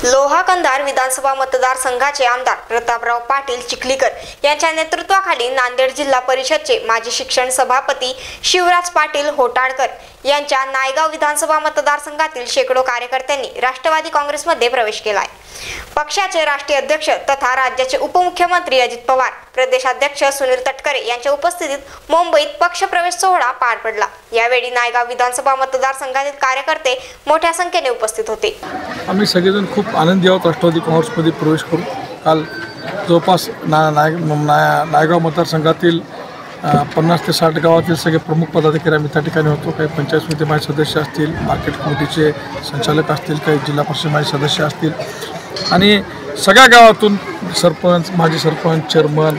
लोहा कंधार विधानसभा मतदारसंघाचे आमदार प्रतापराव पाटील चिखलीकर यांच्या नेतृत्वाखाली नांदेड जिल्हा परिषदचे माजी शिक्षण सभापती शिवराज पाटील होटाळकर यांच्या नायगाव विधानसभा मतदारसंघातील शेकडो कार्यकर्त्यांनी राष्ट्रवादी काँग्रेसमध्ये प्रवेश केला आहे। पक्षाचे राष्ट्रीय अध्यक्ष तथा राज्याचे उपमुख्यमंत्री अजित पवार, प्रदेशाध्यक्ष सुनील तटकरे यांच्या उपस्थितीत मुंबईत पक्षप्रवेश सोहळा पार पडला। यावेळी नायगाव विधानसभा मतदारसंघातील कार्यकर्ते मोठ्या संख्येने उपस्थित होते। आम्ही सगळेजण खूप आनंदी आहोत राष्ट्रवादी काँग्रेसमध्ये प्रवेश करून। काल जवळपास नायगाव मतदारसंघातील 50 ते 60 गावातील सगळे प्रमुख पदाधिकारी आम्ही त्या ठिकाणी होतो। काही पंचायत समिती माजी सदस्य असतील, मार्केट कमिटीचे संचालक असतील, काही जिल्हा परिषद माजी सदस्य असतील आणि सगळ्या गावातून सरपंच, माजी सरपंच, चेअरमन,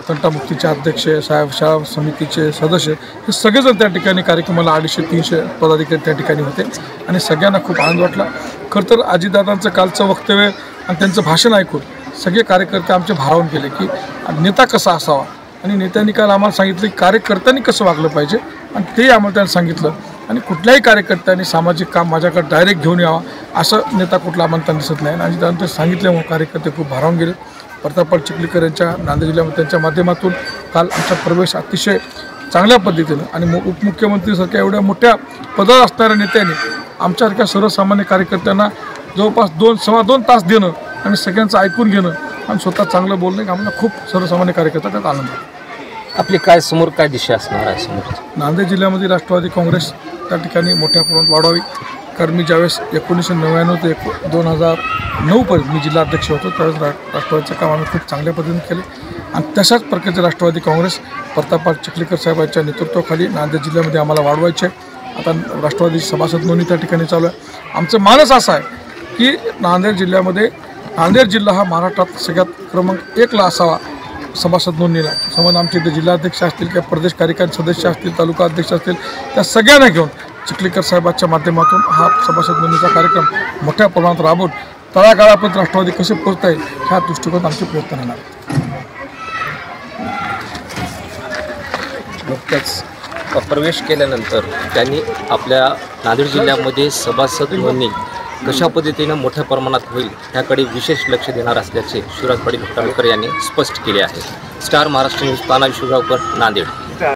तंटामुक्तीचे अध्यक्ष, साहेब शाळा समितीचे सदस्य हे सगळेजण त्या ठिकाणी कार्यक्रमाला 250-300 पदाधिकारी त्या ठिकाणी होते आणि सगळ्यांना खूप आनंद वाटला। खरं तर अजितदादांचं कालचं वक्तव्य आणि त्यांचं भाषण ऐकून सगळे कार्यकर्ते आमचे भारावून गेले की नेता कसा असावा आणि नेत्यांनी काल आम्हाला सांगितलं की कार्यकर्त्यांनी कसं वागलं पाहिजे आणि ते आम्हाला त्यांनी सांगितलं आणि कुठल्याही कार्यकर्त्यांनी सामाजिक काम माझ्याकडे डायरेक्ट घेऊन यावं असं नेता कुठला आम्हाला त्यांना दिसत नाही आणि त्यांनी सांगितल्यामुळे कार्यकर्ते खूप भारावून गेले। प्रतापराव चिखलीकर यांच्या नांदेड जिल्ह्यामध्ये त्यांच्या माध्यमातून काल आमचा प्रवेश अतिशय चांगल्या पद्धतीनं आणि उपमुख्यमंत्रीसारख्या एवढ्या मोठ्या पदावर असणाऱ्या नेत्यांनी आमच्यासारख्या सर्वसामान्य कार्यकर्त्यांना जवळपास 2-2.25 तास देणं आणि सगळ्यांचं ऐकून घेणं आणि स्वतः चांगलं बोलणं आम्हाला खूप सर्वसामान्य कार्यकर्ता त्यात आनंद आहे। आपली काय समोर काय दिशा असणार आहे? समोर नांदेड जिल्ह्यामध्ये राष्ट्रवादी काँग्रेस त्या ठिकाणी मोठ्या प्रमाणात वाढवावी। कारण मी ज्यावेळेस 1999 ते 2009पर्यंत मी जिल्हाध्यक्ष होतो त्यावेळेस राष्ट्रवादीचं काम आम्ही खूप चांगल्या पद्धतीने केले आणि तशाच प्रकारचे राष्ट्रवादी काँग्रेस प्रतापराव चिखलीकर साहेबांच्या नेतृत्वाखाली नांदेड जिल्ह्यामध्ये आम्हाला वाढवायचे। आता राष्ट्रवादी सभासद नोंदणी त्या ठिकाणी चालू आहे। आमचं मानस असं आहे की नांदेड जिल्ह्यामध्ये नांदेड जिल्हा हा महाराष्ट्रात सगळ्यात क्रमांक 1ला असावा सभासद नोंदणीला। समज आमचे इथे जिल्हाध्यक्ष असतील किंवा प्रदेश कार्यकारी सदस्य असतील, तालुका अध्यक्ष असतील, त्या सगळ्यांना घेऊन चिखलीकर साहेबांच्या माध्यमातून हा सभासद नोंदणीचा कार्यक्रम मोठ्या प्रमाणात राबवून तळागाळापर्यंत राष्ट्रवादी कसे पोहोचता येईल ह्या दृष्टिकोनात आमचे प्रयत्न राहणार आहेत। नुकताच प्रवेश केल्यानंतर त्यांनी आपल्या नांदेड जिल्ह्यामध्ये सभासद नोंदणी कशा पद्धतीनं मोठ्या प्रमाणात होईल त्याकडे विशेष लक्ष देणार असल्याचे शिवराज पाटील होटाळकर यांनी स्पष्ट केले आहे। Star Maharashtra news, Tanaji Shivgaonkar, Nanded.